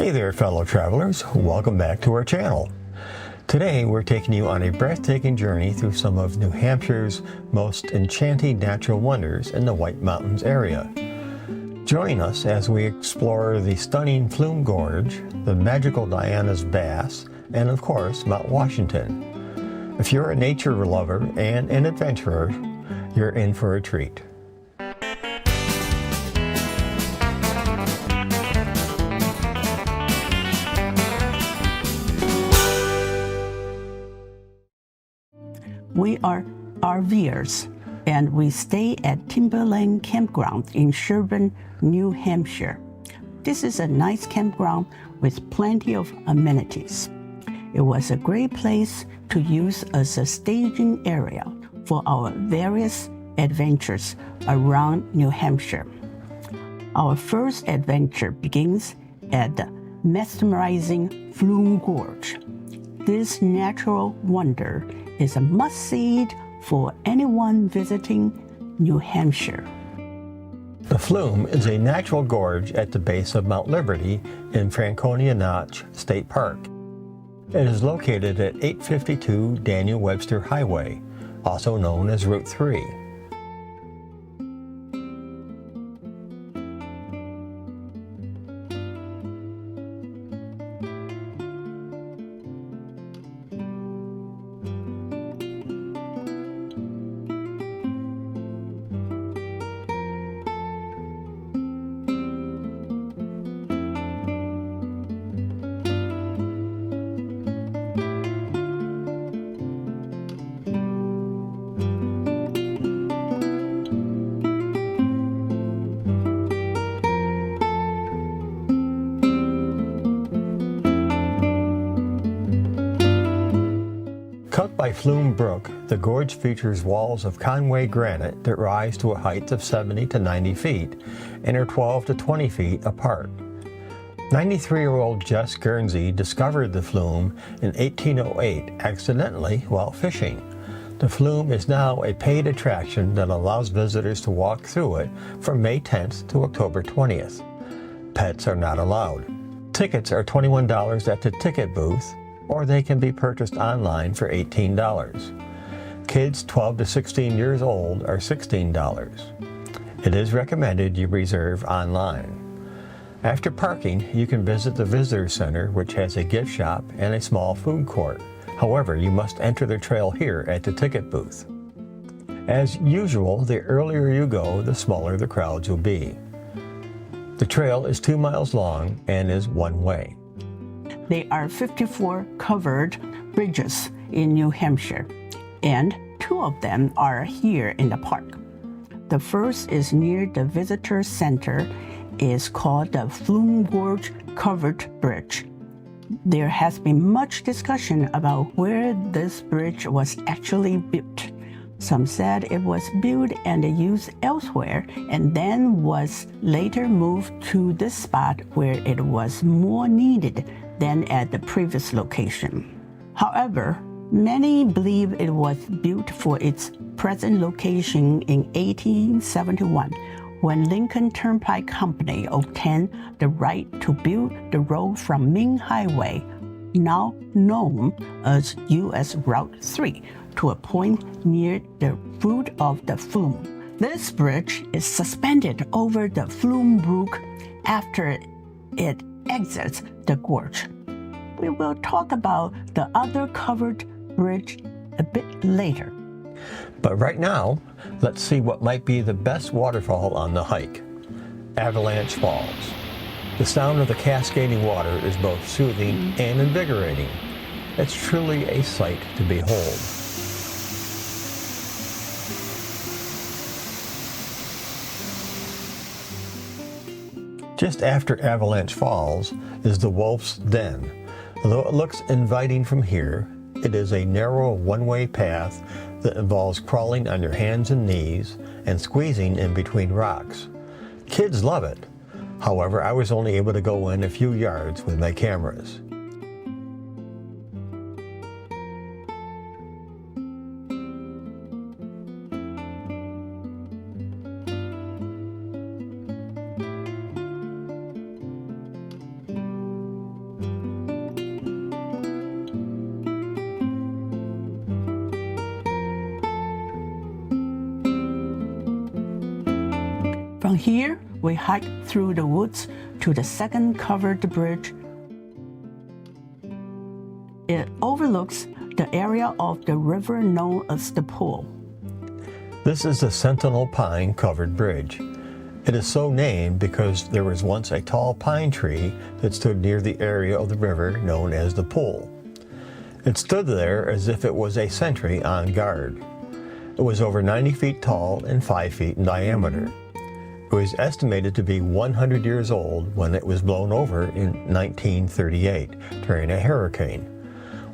Hey there, fellow travelers. Welcome back to our channel. Today we're taking you on a breathtaking journey through some of New Hampshire's most enchanting natural wonders in the White Mountains area. Join us as we explore the stunning Flume Gorge, the magical Diana's Bass, and of course Mount Washington. If you're a nature lover and an adventurer, you're in for a treat. We are RVers, and we stay at Timberland Campground in Sherburne, New Hampshire. This is a nice campground with plenty of amenities. It was a great place to use as a staging area for our various adventures around New Hampshire. Our first adventure begins at the mesmerizing Flume Gorge. This natural wonder is a must-see for anyone visiting New Hampshire. The Flume is a natural gorge at the base of Mount Liberty in Franconia Notch State Park. It is located at 852 Daniel Webster Highway, also known as Route 3. Cut by Flume Brook, the gorge features walls of Conway granite that rise to a height of 70 to 90 feet and are 12 to 20 feet apart. 93-year-old Jess Guernsey discovered the Flume in 1808 accidentally while fishing. The Flume is now a paid attraction that allows visitors to walk through it from May 10th to October 20th. Pets are not allowed. Tickets are $21 at the ticket booth, or they can be purchased online for $18. Kids 12 to 16 years old are $16. It is recommended you reserve online. After parking, you can visit the Visitor Center, which has a gift shop and a small food court. However, you must enter the trail here at the ticket booth. As usual, the earlier you go, the smaller the crowds will be. The trail is 2 miles long and is one way. There are 54 covered bridges in New Hampshire, and 2 of them are here in the park. The first is near the Visitor Center. It's called the Flume Gorge Covered Bridge. There has been much discussion about where this bridge was actually built. Some said it was built and used elsewhere and then was later moved to this spot where it was more needed than at the previous location. However, many believe it was built for its present location in 1871 when Lincoln Turnpike Company obtained the right to build the road from Main Highway, now known as US Route 3, to a point near the root of the Flume. This bridge is suspended over the Flume Brook after it exits the gorge. We will talk about the other covered bridge a bit later. But right now, let's see what might be the best waterfall on the hike: Avalanche Falls. The sound of the cascading water is both soothing and invigorating. It's truly a sight to behold. Just after Avalanche Falls is the Wolf's Den. Although it looks inviting from here, it is a narrow one-way path that involves crawling on your hands and knees and squeezing in between rocks. Kids love it. However, I was only able to go in a few yards with my cameras. From here, we hike through the woods to the second covered bridge. It overlooks the area of the river known as the pool. This is the Sentinel Pine Covered Bridge. It is so named because there was once a tall pine tree that stood near the area of the river known as the pool. It stood there as if it was a sentry on guard. It was over 90 feet tall and 5 feet in diameter. It was estimated to be 100 years old when it was blown over in 1938 during a hurricane.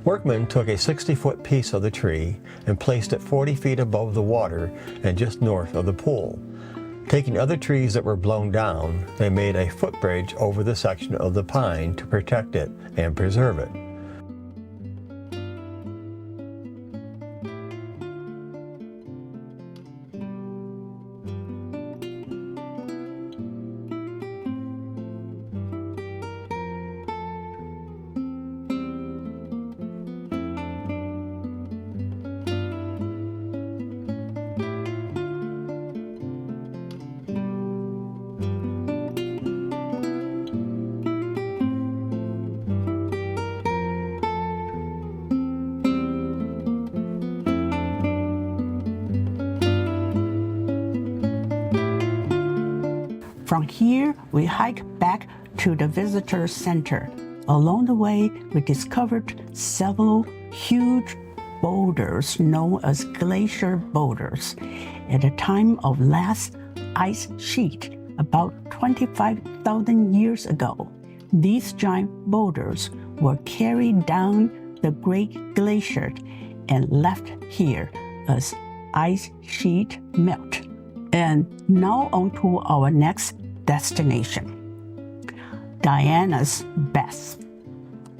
Workmen took a 60-foot piece of the tree and placed it 40 feet above the water and just north of the pool. Taking other trees that were blown down, they made a footbridge over the section of the pine to protect it and preserve it. From here, we hike back to the visitor center. Along the way, we discovered several huge boulders known as glacier boulders. At the time of last ice sheet, about 25,000 years ago, these giant boulders were carried down the Great Glacier and left here as ice sheet melt. And now on to our next destination, Diana's Best.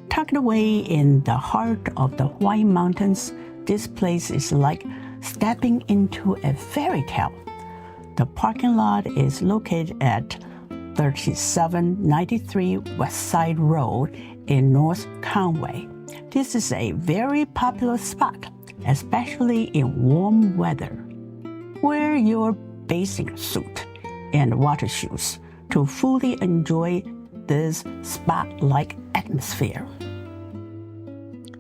Tucked away in the heart of the White Mountains, this place is like stepping into a fairy tale. The parking lot is located at 3793 West Side Road in North Conway. This is a very popular spot, especially in warm weather. Wear your bathing suit and water shoes to fully enjoy this spa-like atmosphere.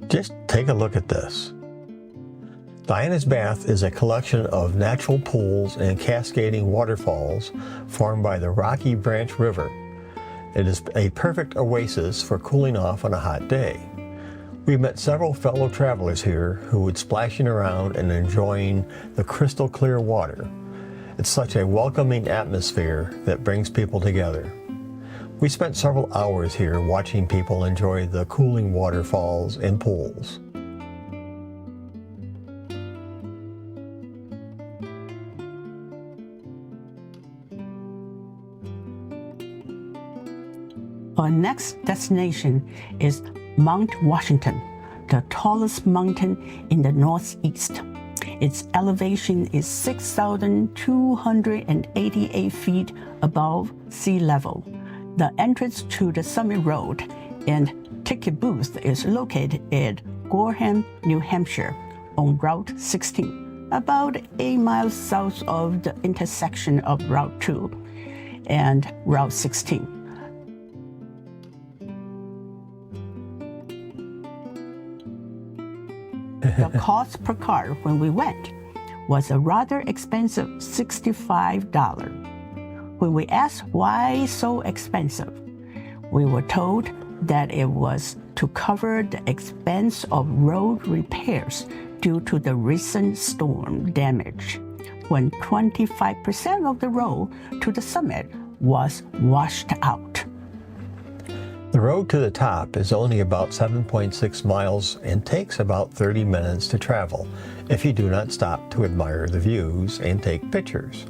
Just take a look at this. Diana's Bath is a collection of natural pools and cascading waterfalls formed by the Rocky Branch River. It is a perfect oasis for cooling off on a hot day. We've met several fellow travelers here who would splashing around and enjoying the crystal clear water. It's such a welcoming atmosphere that brings people together. We spent several hours here watching people enjoy the cooling waterfalls and pools. Our next destination is Mount Washington, the tallest mountain in the Northeast. Its elevation is 6,288 feet above sea level. The entrance to the summit road and ticket booth is located at Gorham, New Hampshire on Route 16, about 8 miles south of the intersection of Route 2 and Route 16. The cost per car when we went was a rather expensive $65. When we asked why so expensive, we were told that it was to cover the expense of road repairs due to the recent storm damage, when 25% of the road to the summit was washed out. The road to the top is only about 7.6 miles and takes about 30 minutes to travel if you do not stop to admire the views and take pictures.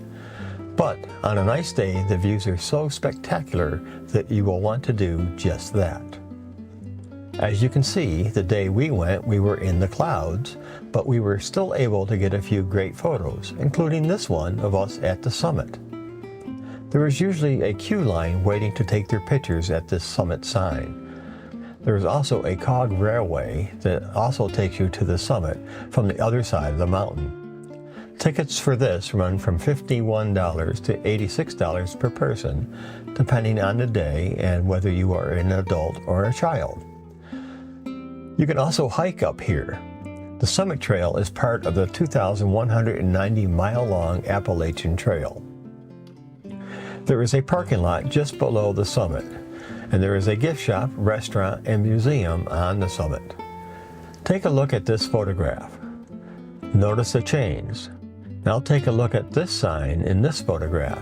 But on a nice day, the views are so spectacular that you will want to do just that. As you can see, the day we went, we were in the clouds, but we were still able to get a few great photos, including this one of us at the summit. There is usually a queue line waiting to take their pictures at this summit sign. There is also a cog railway that also takes you to the summit from the other side of the mountain. Tickets for this run from $51 to $86 per person, depending on the day and whether you are an adult or a child. You can also hike up here. The Summit Trail is part of the 2,190-mile-long Appalachian Trail. There is a parking lot just below the summit, and there is a gift shop, restaurant, and museum on the summit. Take a look at this photograph. Notice the chains. Now take a look at this sign in this photograph.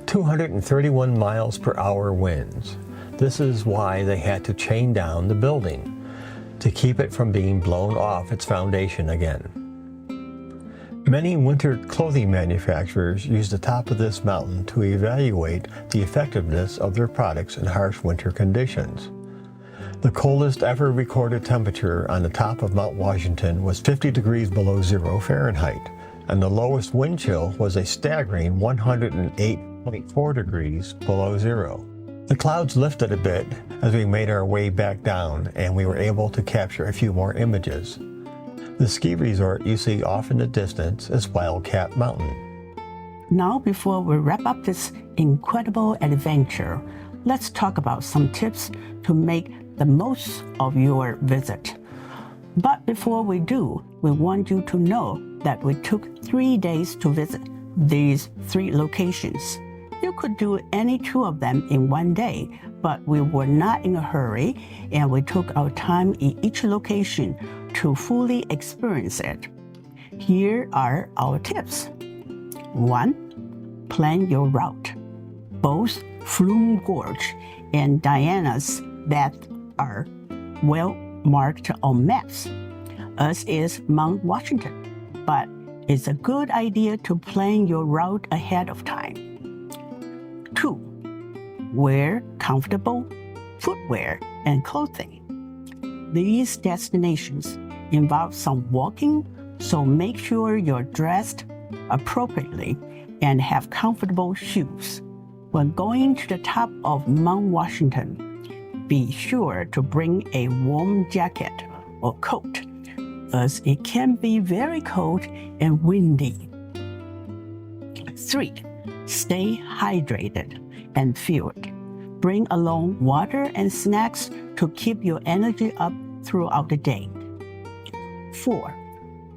231 miles per hour winds. This is why they had to chain down the building, to keep it from being blown off its foundation again. Many winter clothing manufacturers use the top of this mountain to evaluate the effectiveness of their products in harsh winter conditions. The coldest ever recorded temperature on the top of Mount Washington was 50 degrees below zero Fahrenheit, and the lowest wind chill was a staggering 108.4 degrees below zero. The clouds lifted a bit as we made our way back down, and we were able to capture a few more images. The ski resort you see off in the distance is Wildcat Mountain. Now, before we wrap up this incredible adventure, let's talk about some tips to make the most of your visit. But before we do, we want you to know that we took 3 days to visit these 3 locations. You could do any 2 of them in 1 day, but we were not in a hurry, and we took our time in each location to fully experience it. Here are our tips. 1. Plan your route. Both Flume Gorge and Diana's Bath are well marked on maps, as is Mount Washington, but it's a good idea to plan your route ahead of time. 2. Wear comfortable footwear and clothing. These destinations involve some walking, so make sure you're dressed appropriately and have comfortable shoes. When going to the top of Mount Washington, be sure to bring a warm jacket or coat, as it can be very cold and windy. 3. Stay hydrated and fueled. Bring along water and snacks to keep your energy up throughout the day. 4.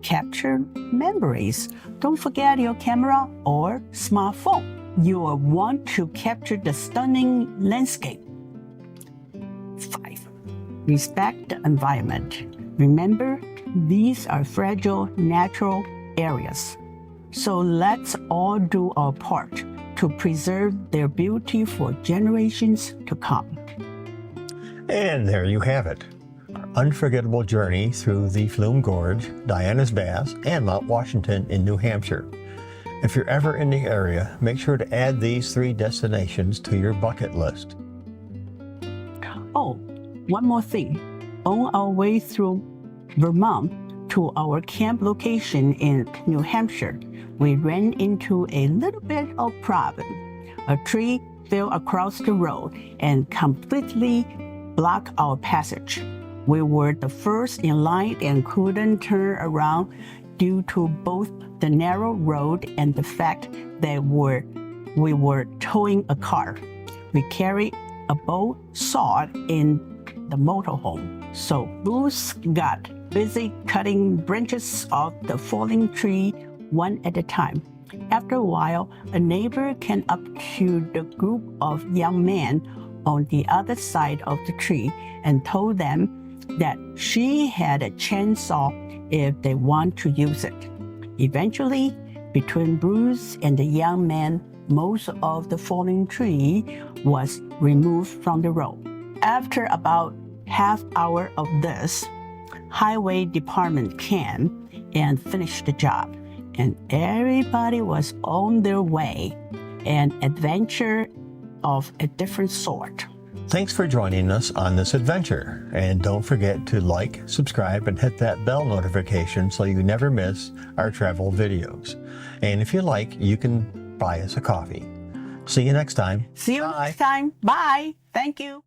Capture memories. Don't forget your camera or smartphone. You will want to capture the stunning landscape. 5. Respect the environment. Remember, these are fragile natural areas. So let's all do our part to preserve their beauty for generations to come. And there you have it. Our unforgettable journey through the Flume Gorge, Diana's Baths, and Mount Washington in New Hampshire. If you're ever in the area, make sure to add these 3 destinations to your bucket list. Oh, one more thing. On our way through Vermont to our camp location in New Hampshire, we ran into a little bit of problem. A tree fell across the road and completely blocked our passage. We were the first in line and couldn't turn around due to both the narrow road and the fact that we were towing a car. We carried a bow saw in the motorhome, so Bruce got busy cutting branches off the falling tree one at a time. After a while, a neighbor came up to the group of young men on the other side of the tree and told them that she had a chainsaw if they want to use it. Eventually, between Bruce and the young man, most of the falling tree was removed from the road. After about half hour of this, highway department came and finished the job, and everybody was on their way, an adventure of a different sort. Thanks for joining us on this adventure, and don't forget to like, subscribe, and hit that bell notification so you never miss our travel videos. And if you like, you can buy us a coffee. See you next time. See you Bye. next time. Bye. Thank you.